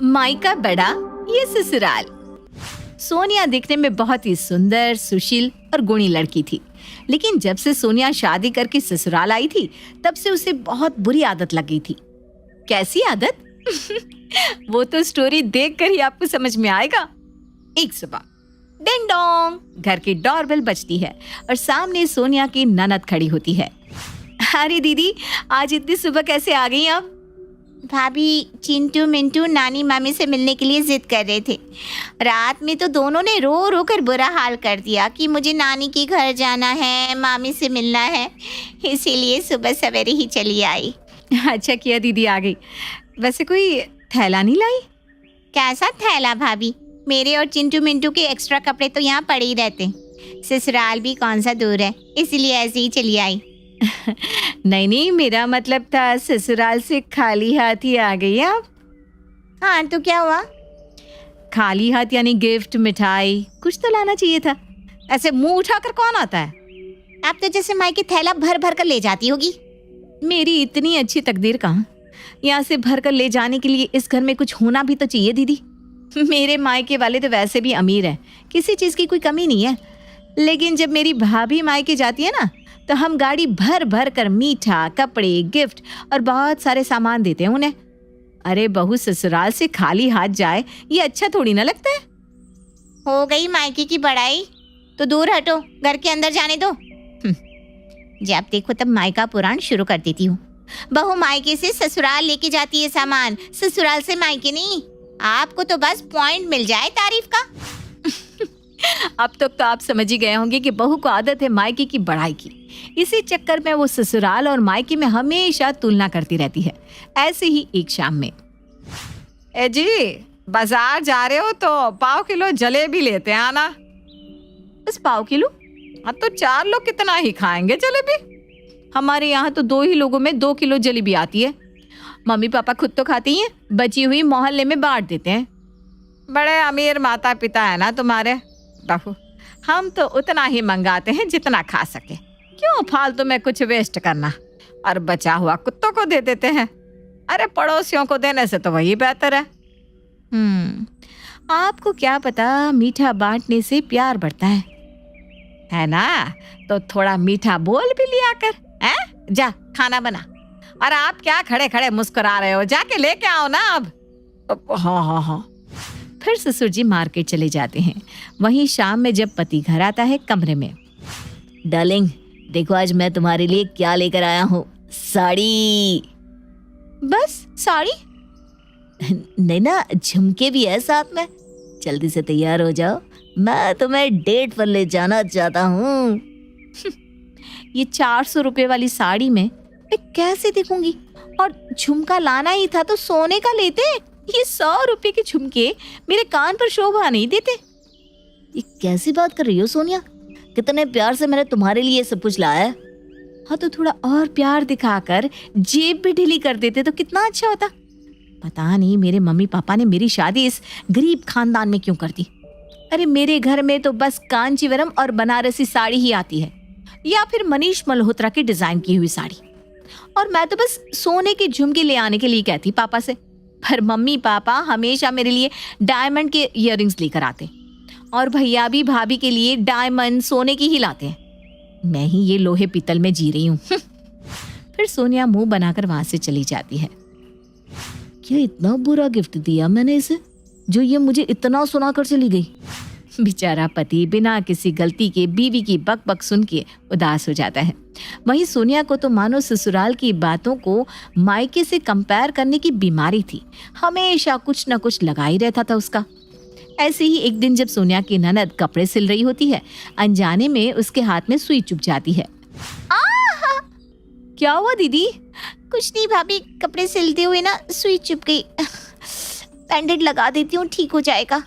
मायका बड़ा ये ससुराल। सोनिया दिखने में बहुत ही सुंदर, सुशील और गुणी लड़की थी, लेकिन जब से सोनिया शादी करके ससुराल आई थी तब से उसे बहुत बुरी आदत लग गई थी। कैसी आदत? वो तो स्टोरी देखकर ही आपको समझ में आएगा। एक सुबह डिंग डोंग घर की डोरबेल बजती है और सामने सोनिया की ननद खड़ी होती है। अरे दीदी, आज इतनी सुबह कैसे आ गई आप? भाभी, चिंटू मिंटू नानी मामी से मिलने के लिए जिद कर रहे थे। रात में तो दोनों ने रो रो कर बुरा हाल कर दिया कि मुझे नानी के घर जाना है, मामी से मिलना है, इसीलिए सुबह सवेरे ही चली आई। अच्छा किया दीदी आ गई। वैसे कोई थैला नहीं लाई? कैसा थैला भाभी, मेरे और चिंटू मिंटू के एक्स्ट्रा कपड़े तो यहाँ पड़े ही रहते। ससुराल भी कौन सा दूर है, इसीलिए ऐसे ही चली आई। नहीं, मेरा मतलब था ससुराल से खाली हाथ ही आ गई आप। हाँ तो क्या हुआ? खाली हाथ यानी गिफ्ट, मिठाई कुछ तो लाना चाहिए था। ऐसे मुंह उठाकर कौन आता है? आप तो जैसे मायके थैला भर भर कर ले जाती होगी। मेरी इतनी अच्छी तकदीर कहाँ, यहाँ से भर कर ले जाने के लिए इस घर में कुछ होना भी तो चाहिए दीदी। मेरे मायके वाले तो वैसे भी अमीर हैं, किसी चीज़ की कोई कमी नहीं है, लेकिन जब मेरी भाभी मायके जाती है ना तो हम गाड़ी भर भर कर मीठा, कपड़े, गिफ्ट और बहुत सारे सामान देते हैं उन्हें। अरे बहू ससुराल से खाली हाथ जाए ये अच्छा थोड़ी ना लगता है। हो गई मायके की बड़ाई, तो दूर हटो, घर के अंदर जाने दो। जब देखो तब मायका पुराण शुरू कर देती हूँ। बहू मायके से ससुराल लेके जाती है सामान, ससुराल से मायके नहीं। आपको तो बस पॉइंट मिल जाए तारीफ का। अब तक तो आप समझ ही गए होंगे कि बहू को आदत है मायके की बड़ाई की। इसी चक्कर में वो ससुराल और मायके में हमेशा तुलना करती रहती है। ऐसे ही एक शाम में, ए जी बाजार जा रहे हो तो पाव किलो जलेबी लेते हैं आना। बस पाव किलो? हाँ तो 4 लोग कितना ही खाएंगे जलेबी। हमारे यहाँ तो 2 ही लोगों में 2 किलो जलेबी आती है। मम्मी पापा खुद तो खाती हैं, बची हुई मोहल्ले में बांट देते हैं। बड़े अमीर माता पिता है ना तुम्हारे बहू, हम तो उतना ही मंगाते हैं जितना खा सके। क्यों फालतू में कुछ वेस्ट करना, और बचा हुआ कुत्तों को दे देते हैं। अरे पड़ोसियों को देने से तो वही बेहतर है। आपको क्या पता, मीठा बांटने से प्यार बढ़ता है ना? तो थोड़ा मीठा बोल भी लिया कर। हैं? जा खाना बना। और आप क्या खड़े खड़े मुस्कुरा रहे हो, जाके लेके आओ ना अब। हाँ। फिर ससुर जी मार्केट चले जाते हैं। वहीं शाम में जब पति घर आता है कमरे में, डार्लिंग देखो आज मैं तुम्हारे लिए क्या लेकर आया हूँ, साड़ी। बस साड़ी? नहीं ना, झुमके भी है साथ में। जल्दी से तैयार हो जाओ, मैं तुम्हें डेट पर ले जाना चाहता हूँ। ये 400 रुपए वाली साड़ी में मैं कैसे दिखूंगी? और झुमका लाना ही था तो सोने का लेते। ये 100 रुपए के झुमके मेरे कान पर शोभा नहीं देते। ये कैसी बात कर रही हो सोनिया? कितने प्यार से मैंने तुम्हारे लिए सब कुछ लाया है। हाँ तो थोड़ा और प्यार दिखाकर जेब भी ढीली कर देते तो कितना अच्छा होता। पता नहीं मेरे मम्मी पापा ने मेरी शादी इस गरीब खानदान में क्यों कर दी। अरे मेरे घर में तो बस कांचीवरम और बनारसी साड़ी ही आती है, या फिर मनीष मल्होत्रा की डिजाइन की हुई साड़ी। और मैं तो बस सोने के झुमके ले आने के लिए कहती पापा से, पर मम्मी पापा हमेशा मेरे लिए डायमंड के इयररिंग्स लेकर आते, और भैया भी भाभी के लिए डायमंड सोने की ही लाते हैं। मैं ही ये लोहे पीतल में जी रही हूँ। फिर सोनिया मुंह बनाकर वहां से चली जाती है। क्या इतना बुरा गिफ्ट दिया मैंने इसे, जो ये मुझे इतना सुनाकर चली गई। बेचारा पति बिना किसी गलती के बीवी की बक बक सुन के उदास हो जाता है। वहीं सोनिया को तो मानो ससुराल की बातों को मायके से कंपेयर करने की बीमारी थी। हमेशा कुछ न कुछ लगा ही रहता था उसका। ऐसे ही एक दिन जब सोनिया की ननद कपड़े सिल रही होती है, अनजाने में उसके हाथ में सुई चुभ जाती है। क्या हुआ दीदी? कुछ नहीं भाभी, कपड़े सिलते हुए ना सुई चुभ गई। बैंडेड लगा देती हूँ, ठीक हो जाएगा।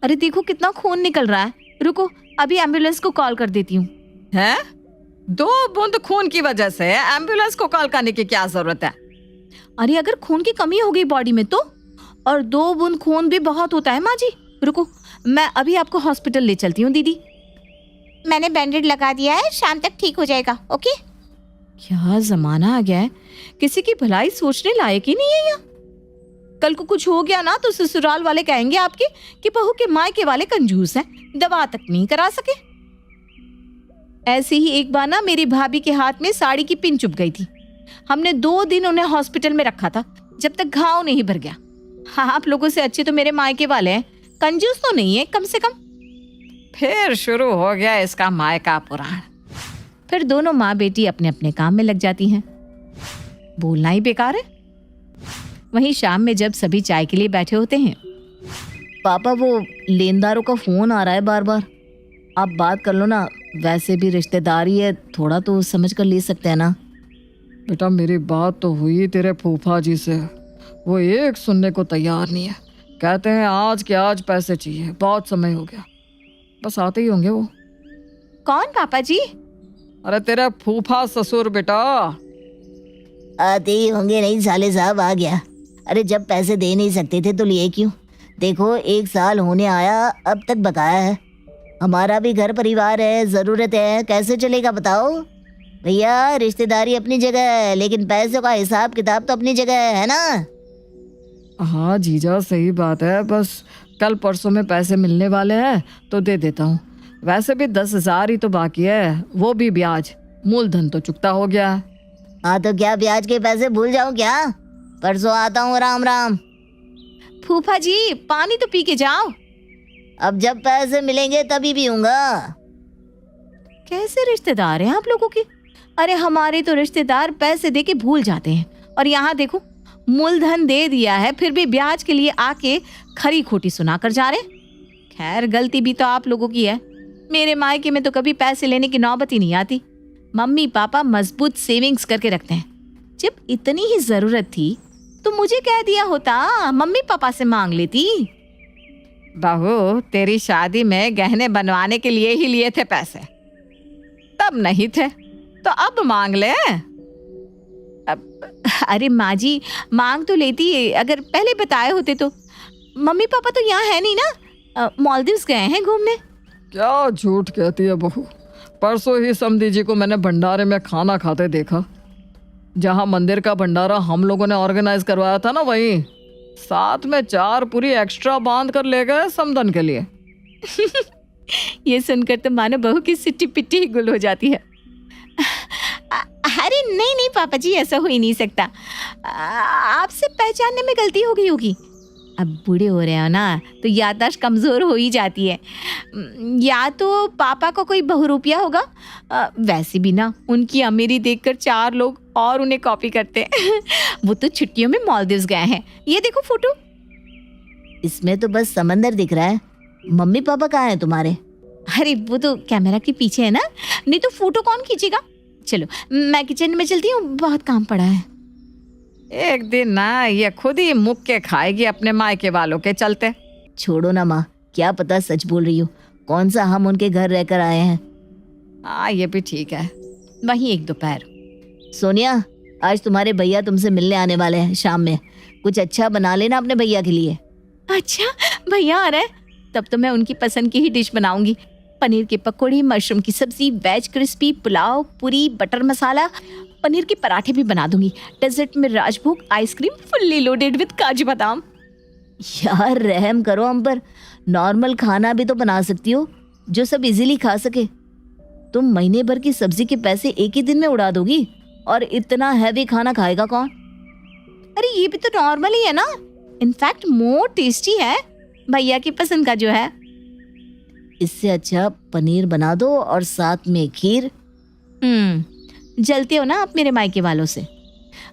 अरे देखो कितना खून निकल रहा है, रुको अभी एम्बुलेंस को कॉल कर देती हूँ। हैं? 2 बूंद खून की वजह से एम्बुलेंस को कॉल करने की क्या जरूरत है? अरे अगर खून की कमी हो गई बॉडी में तो, और 2 बूंद खून भी बहुत होता है माँ जी। रुको मैं अभी आपको हॉस्पिटल ले चलती हूँ दीदी। मैंने बैंडेड लगा दिया है, शाम तक ठीक हो जाएगा। ओके? क्या जमाना आ गया है, किसी की भलाई सोचने लायक ही नहीं है यहाँ। कल को कुछ हो गया ना तो ससुराल वाले कहेंगे आपके कि बहू के मायके वाले कंजूस हैं, दवा तक नहीं करा सके। ऐसे ही एक बार ना मेरी भाभी के हाथ में साड़ी की पिन चुभ गई थी। हमने 2 दिन उन्हें हॉस्पिटल में रखा था जब तक घाव नहीं भर गया। हाँ, आप लोगों से अच्छे तो मेरे मायके वाले हैं, कंजूस तो नहीं है कम से कम। फिर शुरू हो गया इसका मायका पुराण। फिर दोनों माँ बेटी अपने अपने काम में लग जाती हैं। बोलना ही बेकार है। वहीं शाम में जब सभी चाय के लिए बैठे होते हैं, पापा वो लेनदारों का फोन आ रहा है बार बार, आप बात कर लो ना, वैसे भी रिश्तेदारी है, थोड़ा तो समझ कर ले सकते हैं ना। बेटा मेरी बात तो हुई तेरे फूफा जी से, वो एक सुनने को तैयार नहीं है। कहते हैं आज के आज पैसे चाहिए, बहुत समय हो गया। बस आते ही होंगे वो। कौन पापा जी? अरे तेरे फूफा ससुर बेटा। आते ही होंगे नहीं साले साहब, आ गया। अरे जब पैसे दे नहीं सकते थे तो लिए क्यों? देखो 1 साल होने आया, अब तक बकाया है। हमारा भी घर परिवार है, ज़रूरत है, कैसे चलेगा बताओ? भैया रिश्तेदारी अपनी जगह है, लेकिन पैसों का हिसाब किताब तो अपनी जगह है ना। हाँ जीजा सही बात है, बस कल परसों में पैसे मिलने वाले हैं तो दे देता हूँ। वैसे भी 10,000 ही तो बाकी है, वो भी ब्याज, मूलधन तो चुकता हो गया। हाँ तो क्या ब्याज के पैसे भूल जाऊं क्या? परसों आता हूँ, राम राम। फूफा जी पानी तो पी के जाओ। अब जब पैसे मिलेंगे तभी पीऊंगा। कैसे रिश्तेदार हैं आप लोगों के? अरे हमारे तो रिश्तेदार पैसे दे के भूल जाते हैं, और यहाँ देखो मूलधन दे दिया है फिर भी ब्याज के लिए आके खरी खोटी सुना कर जा रहे। खैर गलती भी तो आप लोगों की है। मेरे मायके में तो कभी पैसे लेने की नौबत ही नहीं आती। मम्मी पापा मजबूत सेविंग्स करके रखते हैं। जब इतनी ही जरूरत थी तो मुझे कह दिया होता, मम्मी पापा से मांग लेती। बहू तेरी शादी में गहने बनवाने के लिए ही लिए थे पैसे, तब नहीं थे तो अब मांग ले। अरे माँ जी मांग तो लेती अगर पहले बताए होते तो। मम्मी पापा तो यहाँ है नहीं ना, मालदीव्स गए हैं घूमने। क्या झूठ कहती है बहू। परसों ही समधी जी को मैंने भंडारे में खाना खाते देखा। जहाँ मंदिर का भंडारा हम लोगों ने ऑर्गेनाइज करवाया था ना, वहीं साथ में 4 पूरी एक्स्ट्रा बांध कर ले गए समधन के लिए। ये सुनकर तो मानो बहू की सिट्टी पिट्टी ही गुल हो जाती है। अरे नहीं नहीं पापा जी, ऐसा हो ही नहीं सकता। आपसे पहचानने में गलती हो गई होगी। अब बूढ़े हो रहे हो ना तो याददाश्त कमज़ोर हो ही जाती है। या तो पापा को कोई बहुरूपिया होगा। वैसे भी ना उनकी अमीरी देखकर 4 लोग और उन्हें कॉपी करते हैं। वो तो छुट्टियों में मालदीव्स गए हैं। ये देखो फोटो। इसमें तो बस समंदर दिख रहा है। मम्मी पापा कहाँ हैं तुम्हारे? अरे वो तो कैमरा के पीछे है ना, नहीं तो फोटो कौन खींचेगा। चलो मैं किचन में चलती हूँ, बहुत काम पड़ा है। एक दिन ना ये खुद ही मुक्के के खाएगी अपने मायके वालों के चलते। छोड़ो ना माँ, क्या पता सच बोल रही हो। कौन सा हम उनके घर रहकर आए हैं। हाँ ये भी ठीक है। वहीं एक दोपहर। सोनिया आज तुम्हारे भैया तुमसे मिलने आने वाले हैं शाम में, कुछ अच्छा बना लेना अपने भैया के लिए। अच्छा भैया आ रहे हैं, तब तो मैं उनकी पसंद की ही डिश बनाऊंगी। पनीर की पकौड़ी, मशरूम की सब्जी, वेज क्रिस्पी, पुलाव, पूरी, बटर मसाला, पनीर के पराठे भी बना दूंगी। डेजर्ट में राजभोग आइसक्रीम फुल्ली लोडेड विद काजू बादाम। यार रहम करो हम पर, नॉर्मल खाना भी तो बना सकती हो जो सब इजीली खा सके। तुम महीने भर की सब्जी के पैसे एक ही दिन में उड़ा दोगी, और इतना हैवी खाना खाएगा कौन? अरे ये भी तो नॉर्मल ही है ना, इनफैक्ट मोर टेस्टी है भैया की पसंद का जो है। इससे अच्छा पनीर बना दो और साथ में खीर। जलते हो ना आप मेरे मायके वालों से।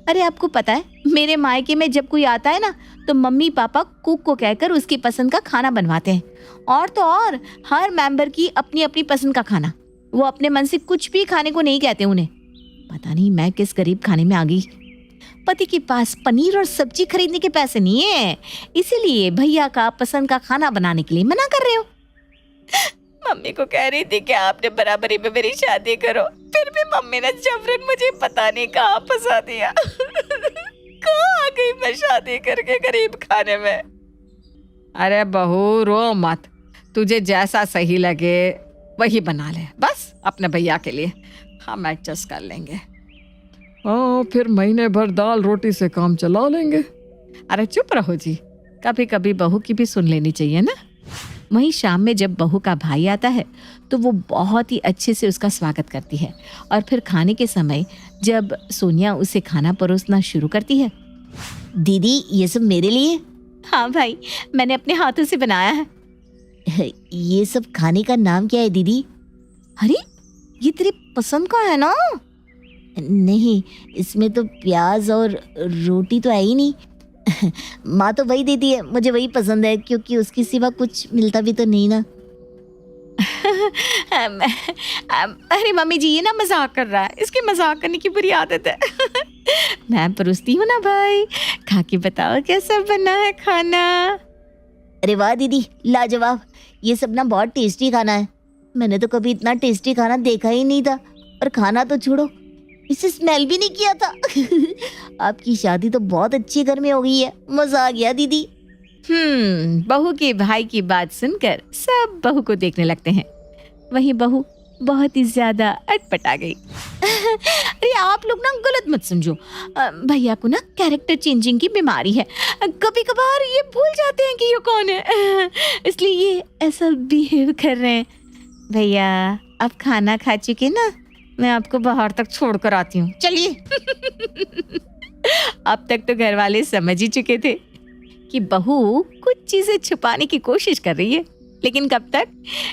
अरे आपको पता है मेरे मायके में जब कोई आता है ना तो मम्मी पापा कुक को कहकर उसकी पसंद का खाना बनवाते हैं। और तो और हर मेंबर की अपनी अपनी पसंद का खाना। वो अपने मन से कुछ भी खाने को नहीं कहते उन्हें। पता नहीं मैं किस गरीब खाने में आ गई। पति के पास पनीर और सब्जी खरीदने के पैसे नहीं है, इसीलिए भैया का पसंद का खाना बनाने के लिए मना कर रहे हो। मम्मी को कह रही थी कि आपने बराबरी में मेरी शादी करो, फिर भी मम्मी ने जबरन मुझे पता नहीं कहाँ फंसा दिया। कहाँ आ गई मैं शादी करके गरीब खाने में। अरे बहू रो मत, तुझे जैसा सही लगे वही बना ले, बस अपने भैया के लिए। हम एडजस्ट कर लेंगे। हाँ फिर महीने भर दाल रोटी से काम चला लेंगे। अरे चुप रहो जी, कभी कभी बहू की भी सुन लेनी चाहिए ना। वहीं शाम में जब बहू का भाई आता है तो वो बहुत ही अच्छे से उसका स्वागत करती है। और फिर खाने के समय जब सोनिया उसे खाना परोसना शुरू करती है। दीदी ये सब मेरे लिए? हाँ भाई, मैंने अपने हाथों से बनाया है। ये सब खाने का नाम क्या है दीदी? अरे ये तेरी पसंद का है ना? नहीं, इसमें तो प्याज और रोटी तो है ही नहीं। माँ तो वही देती है, मुझे वही पसंद है, क्योंकि उसके सिवा कुछ मिलता भी तो नहीं ना। अरे मम्मी जी, ये ना मजाक कर रहा है, इसकी मजाक करने की बुरी आदत है। मैं परोसती हूँ ना भाई, खा के बताओ कैसा बना है खाना। अरे वाह दीदी, लाजवाब। ये सब ना बहुत टेस्टी खाना है। मैंने तो कभी इतना टेस्टी खाना देखा ही नहीं था। और खाना तो छोड़ो, इसे स्मेल भी नहीं किया था। आपकी शादी तो बहुत अच्छी घर में हो गई है, मजा आ गया दीदी। बहू के भाई की बात सुनकर सब बहू को देखने लगते हैं। वहीं बहू बहुत ही ज्यादा अटपटा गई। अरे आप लोग ना गलत मत समझो, भैया को ना कैरेक्टर चेंजिंग की बीमारी है। कभी कभार ये भूल जाते हैं कि ये कौन है, इसलिए ये ऐसा बिहेव कर रहे हैं। भैया अब खाना खा चुके ना, मैं आपको बाहर तक छोड़ कर आती हूँ, चलिए। अब तक तो घर वाले समझ ही चुके थे कि बहू कुछ चीजें छुपाने की कोशिश कर रही है, लेकिन कब तक?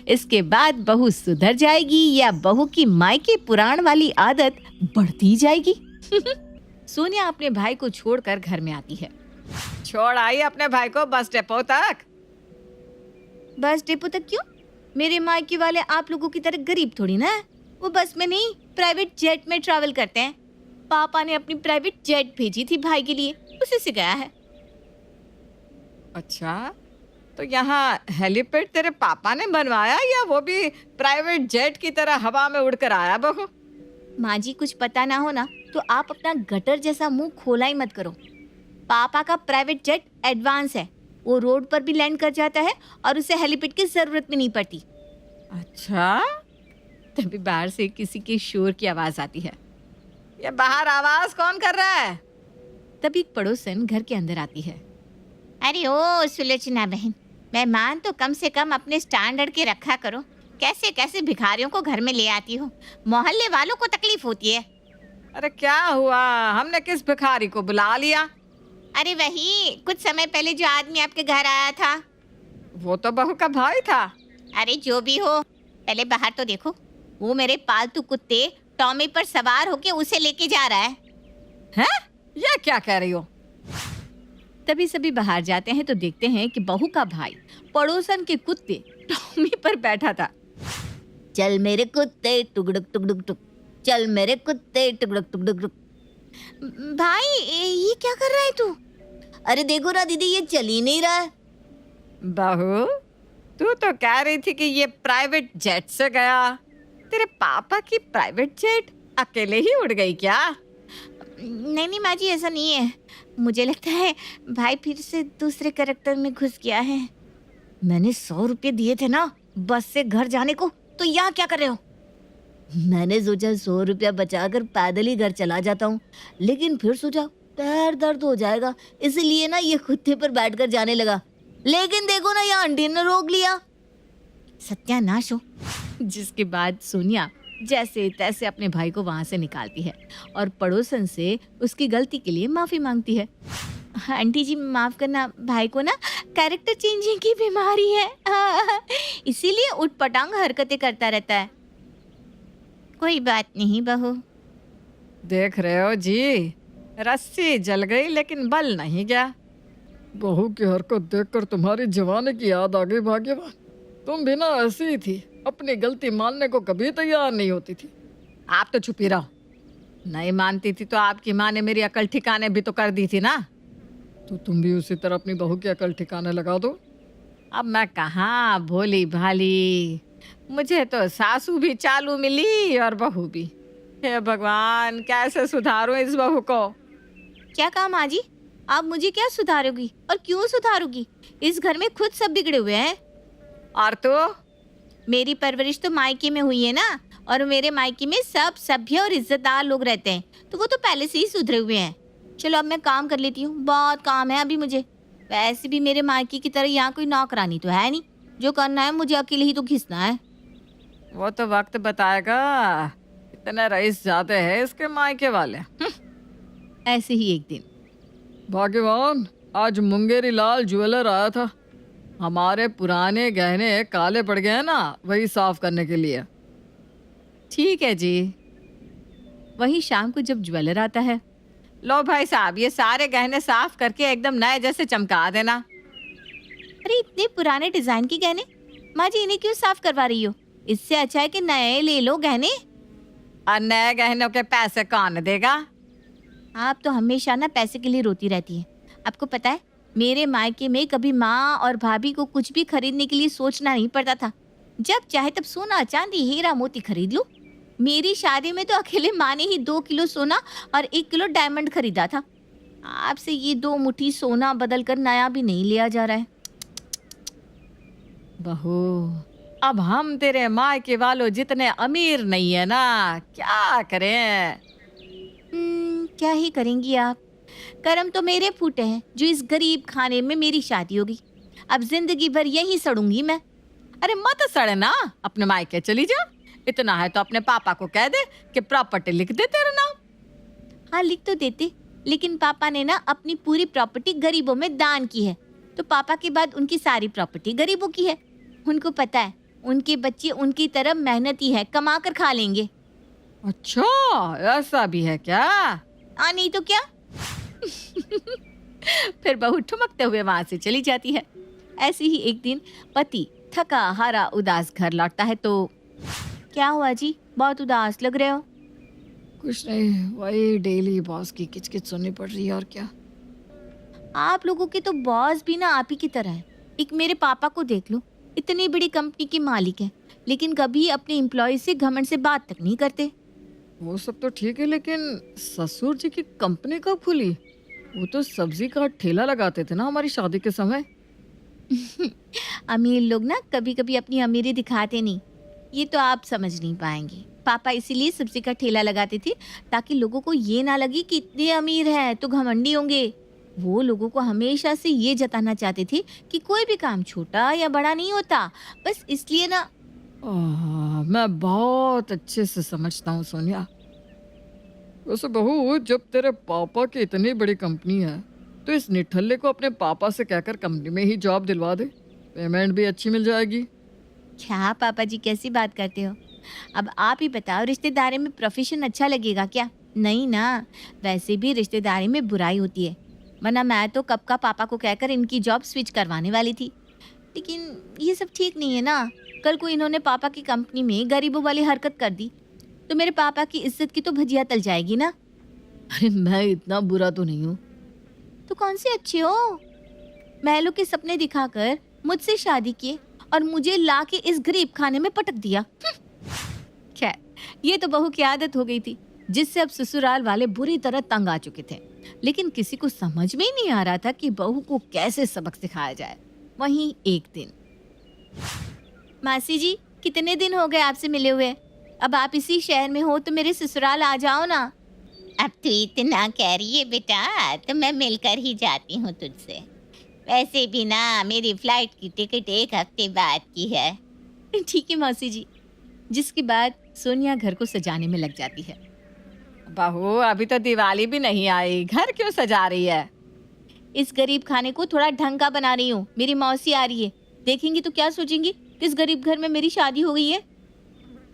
इसके बाद बहू सुधर जाएगी या बहू की मायके पुराण वाली आदत बढ़ती जाएगी? सोनिया अपने भाई को छोड़कर घर में आती है। छोड़ आई अपने भाई को बस डिपो तक। बस डिपो तक क्यों? मेरे मायके वाले आप लोगों की तरह गरीब थोड़ी ना है। वो बस में नहीं, प्राइवेट जेट में ट्रैवल करते हैं। पापा ने अपनी प्राइवेट जेट भेजी थी भाई के लिए, उसी से गया है। अच्छा, तो यहाँ हेलीपैड तेरे पापा ने बनवाया या वो भी प्राइवेट जेट की तरह हवा में उड़कर आया बहू? माँ जी, कुछ पता ना हो ना तो आप अपना गटर जैसा मुंह खोला ही मत करो। पापा का प्राइवेट जेट एडवांस है, वो रोड पर भी लैंड कर जाता है और उसे हेलीपैड की जरूरत भी नहीं पड़ती। अच्छा, तभी बाहर से किसी के शोर की आवाज आती है। ये बाहर आवाज कौन कर रहा है? तभी एक पड़ोसन घर के अंदर आती है। अरे ओ सुलोचना बहन, मेहमान तो कम से कम अपने स्टैंडर्ड के रखा करो। कैसे कैसे भिखारियों को घर में ले आती हो, मोहल्ले वालों को तकलीफ होती है। अरे क्या हुआ, हमने किस भिखारी को बुला लिया? अरे वही कुछ समय पहले जो आदमी आपके घर आया था। वो तो बहू का भाई था। अरे जो भी हो, पहले बाहर तो देखो। वो मेरे पालतू कुत्ते टॉमी पर सवार होके उसे लेके जा रहा है। हैं? ये क्या कह रही हो? तभी सभी बाहर जाते हैं तो देखते हैं कि बहू का भाई पड़ोसन के कुत्ते टॉमी पर बैठा था। चल मेरे कुत्ते टुकड़ुक टुकड़ुक टुक, चल मेरे कुत्ते टुकड़ुक टुकड़ुक टुक। भाई ये क्या कर रहा है तू? अरे देखो ना दीदी, ये चल ही नहीं रहा है। बहू, तू तो कह रही थी कि ये प्राइवेट जेट से गया। तेरे पापा की प्राइवेट जेट अकेले ही उड़ गई क्या? नहीं नहीं माँ जी, ऐसा नहीं है। मुझे लगता है भाई फिर से दूसरे कैरेक्टर में घुस गया है। मैंने 100 रुपये दिए थे ना बस से घर जाने को, तो यहाँ क्या कर रहे हो? मैंने सोचा 100 रुपया बचाकर पैदल ही घर चला जाता हूँ, लेकिन फिर सोचा पैर दर्द हो जाएगा, इसलिए ना ये कुत्ते पर बैठकर जाने लगा। लेकिन देखो ना, यहाँ आंटी ने रोक लिया। सत्यानाश हो। जिसके बाद सोनिया जैसे तैसे अपने भाई को वहां से निकालती है और पड़ोसन से उसकी गलती के लिए माफी मांगती है। आंटी जी माफ करना, भाई को ना कैरेक्टर चेंजिंग की बीमारी है, इसीलिए उठपटांग हरकतें करता रहता है। कोई बात नहीं बहू। देख रहे हो जी, रस्सी जल गई लेकिन बल नहीं गया। बहू की हरकत देखकर तुम्हारी जवानी की याद आ गई भाग्यवान। तुम भी ना ऐसी ही थी, अपनी गलती मानने को कभी तैयार नहीं होती थी। आप तो चुप ही रहो। नहीं मानती थी तो आपकी माँ ने मेरी अकल ठिकाने भी तो कर दी थी ना। तो तुम भी उसी तरह अपनी बहू की अकल ठिकाने लगा दो। अब मैं कहाँ भोली भाली, मुझे तो सासू भी चालू मिली और बहू भी। हे भगवान, कैसे सुधारूं इस बहू को? क्या कहा माँ जी? आप मुझे क्या सुधारोगी और क्यों सुधारोगी? इस घर में खुद सब बिगड़े हुए हैं। और तो मेरी परवरिश तो मायके में हुई है ना, और मेरे मायके में सब सभ्य और इज्जतदार लोग रहते हैं, तो वो तो पहले से ही सुधरे हुए हैं। चलो अब मैं काम कर लेती हूँ, बहुत काम है अभी मुझे। वैसे भी मेरे मायके की तरह यहाँ कोई नौकरानी तो है नहीं, जो करना है मुझे अकेले ही तो घिसना है। वो तो वक्त बताएगा। इतने रईस जाते हैं इसके मायके वाले। ऐसे ही एक दिन भाग्यवान, आज मुंगेरी लाल ज्वेलर आया था। हमारे पुराने गहने काले पड़ गए हैं ना, वही साफ करने के लिए। ठीक है जी। वही शाम को जब ज्वेलर आता है, लो भाई साहब ये सारे गहने साफ करके एकदम नए जैसे चमका देना। अरे इतने पुराने डिजाइन के गहने, माँ जी इन्हें क्यों साफ करवा रही हो? इससे अच्छा है कि नए ले लो गहने। और नए गहनों के पैसे कौन देगा? आप तो हमेशा ना पैसे के लिए रोती रहती है। आपको पता है मेरे मायके में कभी माँ और भाभी को कुछ भी खरीदने के लिए सोचना नहीं पड़ता था। जब चाहे तब सोना चांदी हीरा मोती खरीद लो। मेरी शादी में तो अकेले माँ ने ही 2 किलो सोना और 1 किलो डायमंड खरीदा था। आपसे ये 2 मुट्ठी सोना बदल कर नया भी नहीं लिया जा रहा है। बहू, अब हम तेरे मायके वालों जितने अमीर नहीं है ना, क्या करें? क्या ही करेंगी आप? कर्म तो मेरे फूटे हैं जो इस गरीब खाने में मेरी शादी होगी। अब जिंदगी भर यहीं सड़ूंगी मैं। अरे मत सड़ना, अपने मायके चली जा। इतना है तो अपने पापा को कह दे कि प्रॉपर्टी लिख दे तेरा नाम। हाँ लिख तो देते, लेकिन पापा ने ना अपनी पूरी प्रॉपर्टी गरीबों में दान की है, तो पापा के बाद उनकी सारी प्रॉपर्टी गरीबों की है। उनको पता है उनके बच्चे उनकी तरह मेहनती है, कमा कर खा लेंगे। अच्छा, ऐसा भी है क्या? नहीं तो क्या। फिर बहू ठुमकते हुए वहां से चली जाती है। ऐसे ही एक दिन पति थका हारा उदास घर लौटता है तो क्या हुआ जी, बहुत उदास लग रहे हो? कुछ नहीं, वही डेली बॉस की किचकिच सुननी पड़ रही है और क्या। आप लोगों के तो बॉस भी ना आप ही की तरह है। एक मेरे पापा को देख लो, इतनी बड़ी कंपनी के मालिक है, लेकिन कभी अपने एम्प्लॉय से घमंड से बात तक नहीं करते। वो सब तो ठीक है, लेकिन ससुर जी की कंपनी कब खुली? वो तो सब्जी का ठेला लगाते थे ना हमारी शादी के समय। अमीर लोग ना कभी कभी अपनी अमीरी दिखाते नहीं, ये तो आप समझ नहीं पाएंगे। पापा इसीलिए सब्जी का ठेला लगाते थे ताकि लोगों को ये ना लगे कि इतने अमीर हैं तो घमंडी होंगे। वो लोगों को हमेशा से ये जताना चाहते थे कि कोई भी काम छोटा या बड़ा नहीं होता, बस इसलिए ना। मैं बहुत अच्छे से समझता हूँ सोनिया। वैसे बहू, जब तेरे पापा की इतनी बड़ी कंपनी है तो इस निठल्ले को अपने पापा से कहकर कंपनी में ही जॉब दिलवा दे, पेमेंट भी अच्छी मिल जाएगी। क्या पापा जी कैसी बात करते हो? अब आप ही बताओ, रिश्तेदारी में प्रोफेशन अच्छा लगेगा क्या? नहीं ना, वैसे भी रिश्तेदारी में बुराई होती है, वरना मैं तो कब का पापा को कहकर इनकी जॉब स्विच करवाने वाली थी। लेकिन ये सब ठीक नहीं है ना। कल को इन्होंने पापा की कंपनी में गरीबों वाली हरकत कर दी तो मेरे पापा की इज्जत की तो भजिया तल जाएगी ना। अरे मैं इतना बुरा तो नहीं हूँ। तो कौन से अच्छे हो? महलों के सपने दिखाकर मुझसे शादी किए और मुझे ला के इस गरीब खाने में पटक दिया। खैर, ये तो बहू की आदत हो गई थी, जिससे अब ससुराल वाले बुरी तरह तंग आ चुके थे। लेकिन किसी को समझ में ही नहीं आ रहा था कि बहू को कैसे सबक सिखाया जाए। वहीं एक दिन, मासी जी कितने दिन हो गए आपसे मिले हुए, अब आप इसी शहर में हो तो मेरे ससुराल आ जाओ ना। अब तू इतना कह रही है बेटा, तो मैं मिलकर ही जाती हूँ तुझसे। वैसे भी ना मेरी फ्लाइट की टिकट 1 हफ्ते बाद की है। ठीक है मौसी जी। जिसके बाद सोनिया घर को सजाने में लग जाती है। बहू, अभी तो दिवाली भी नहीं आई, घर क्यों सजा रही है? इस गरीब खाने को थोड़ा ढंग का बना रही हूँ। मेरी मौसी आ रही है, देखेंगी तो क्या सोचेंगी, किस गरीब घर में मेरी शादी हो गई है।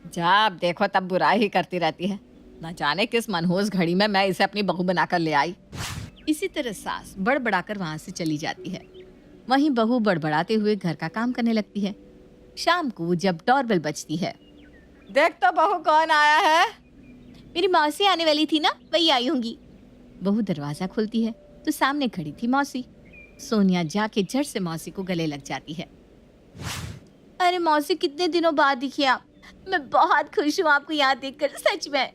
जब देखो तब बुराई ही करती रहती है। न जाने किस मनहूस घड़ी में मैं इसे अपनी बहू बनाकर ले आई। इसी तरह सास बड़बड़ाकर वहां से चली जाती है। वहीं बहू बड़बड़ाते हुए घर का काम करने लगती है। शाम को जब डोरबेल बजती है, देख तो बहू कौन आया है। मेरी मौसी आने वाली थी ना, वही आई होंगी। बहू दरवाजा खोलती है तो सामने खड़ी थी मौसी। सोनिया जाके झट से मौसी को गले लग जाती है। अरे मौसी, कितने दिनों बाद दिखी आप। मैं बहुत खुश हूँ आपको यहाँ देखकर, सच में।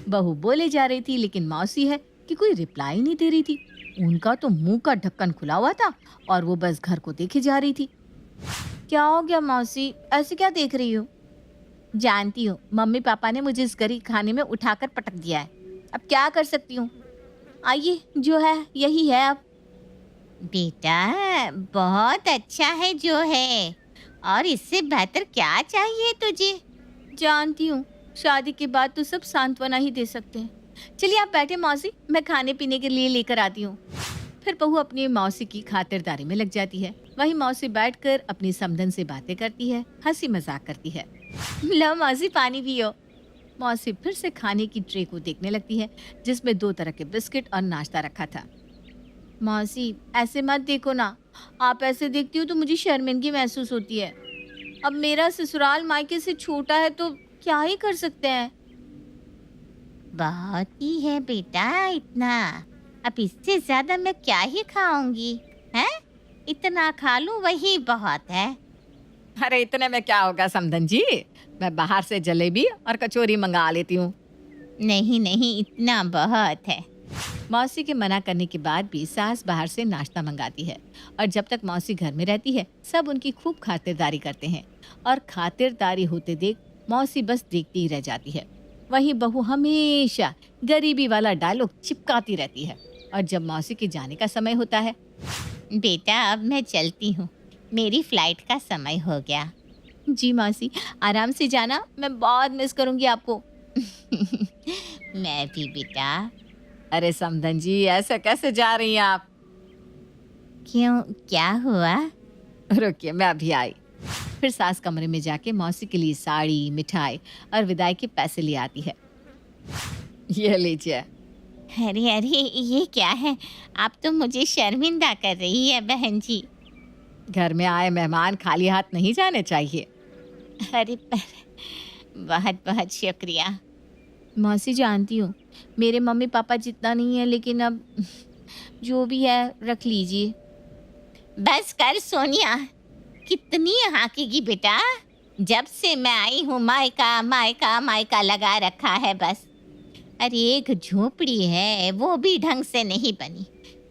बहू बोले जा रही थी, लेकिन मौसी है कि कोई रिप्लाई नहीं दे रही थी। उनका तो मुंह का ढक्कन खुला हुआ था और वो बस घर को देखे जा रही थी। क्या हो गया मौसी, ऐसे क्या देख रही हो? जानती हो मम्मी पापा ने मुझे इस गरीब खाने में उठाकर पटक दिया है, अब क्या कर सकती हूँ। आइए, जो है यही है अब। बेटा बहुत अच्छा है जो है, और इससे बेहतर क्या चाहिए तुझे? जानती हूँ, शादी के बाद तो सब सांत्वना ही दे सकते हैं। चलिए आप बैठे मौसी, मैं खाने पीने के लिए लेकर आती हूँ। फिर बहू अपनी मौसी की खातिरदारी में लग जाती है। वहीं मौसी बैठकर अपनी समधन से बातें करती है, हंसी मजाक करती है। लो मौसी पानी पियो। मौसी फिर से खाने की ट्रे को देखने लगती है जिसमें 2 तरह के बिस्किट और नाश्ता रखा था। मौसी ऐसे मत देखो ना, आप ऐसे देखती हो तो मुझे शर्मिंदगी महसूस होती है। अब मेरा ससुराल मायके से छोटा है तो क्या ही कर सकते हैं। बहुत ही है बेटा इतना, अब इससे ज्यादा मैं क्या ही खाऊंगी, हैं? इतना खा लूं वही बहुत है। अरे इतने में क्या होगा समधन जी, मैं बाहर से जलेबी और कचौरी मंगा लेती हूँ। नहीं नहीं, इतना बहुत है। मौसी के मना करने के बाद भी सास बाहर से नाश्ता मंगाती है और जब तक मौसी घर में रहती है सब उनकी खूब खातिरदारी करते हैं और खातिरदारी होते देख मौसी बस देखती ही रह जाती है। वहीं बहू हमेशा गरीबी वाला डायलॉग चिपकाती रहती है और जब मौसी के जाने का समय होता है, बेटा अब मैं चलती हूँ, मेरी फ्लाइट का समय हो गया। जी मौसी, आराम से जाना, मैं बहुत मिस करूँगी आपको। मैं भी बेटा। अरे समधन जी ऐसे कैसे जा रही हैं आप? क्यों, क्या हुआ? रुकिए मैं अभी आई। फिर सास कमरे में जाके मौसी के लिए साड़ी, मिठाई और विदाई के पैसे ले आती है। ये लीजिए। अरे अरे, ये क्या है? आप तो मुझे शर्मिंदा कर रही है बहन जी। घर में आए मेहमान खाली हाथ नहीं जाने चाहिए। अरे पर बहुत बहुत शुक्रिया। मौसी जानती हूँ मेरे मम्मी पापा जितना नहीं है, लेकिन अब जो भी है रख लीजिए। बस कर सोनिया, कितनी हाकेगी बेटा? जब से मैं आई हूँ मायका मायका मायका लगा रखा है बस। अरे एक झोपड़ी है वो भी ढंग से नहीं बनी।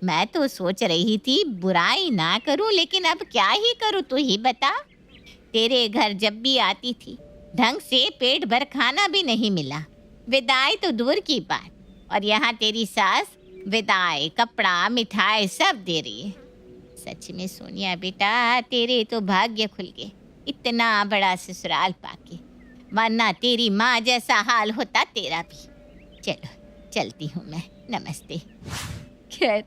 मैं तो सोच रही थी बुराई ना करूं, लेकिन अब क्या ही करूं तू ही बता। तेरे घर जब भी आती थी ढंग से पेट भर खाना भी नहीं मिला, विदाई तो दूर की बात, और यहाँ तेरी सास विदाई, कपड़ा, मिठाई सब दे रही है। सच में सोनिया बेटा, तेरे तो भाग्य खुल गए इतना बड़ा ससुराल पाके, वरना तेरी माँ जैसा हाल होता तेरा भी। चलो चलती हूँ मैं, नमस्ते। खैर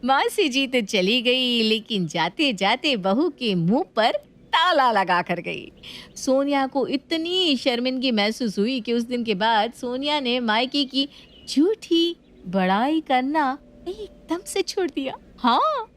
मौसी जी तो चली गई, लेकिन जाते जाते बहू के मुंह पर ताला लगा कर गई। सोनिया को इतनी शर्मिंदगी महसूस हुई कि उस दिन के बाद सोनिया ने मायके की झूठी बड़ाई करना एकदम से छोड़ दिया। हाँ,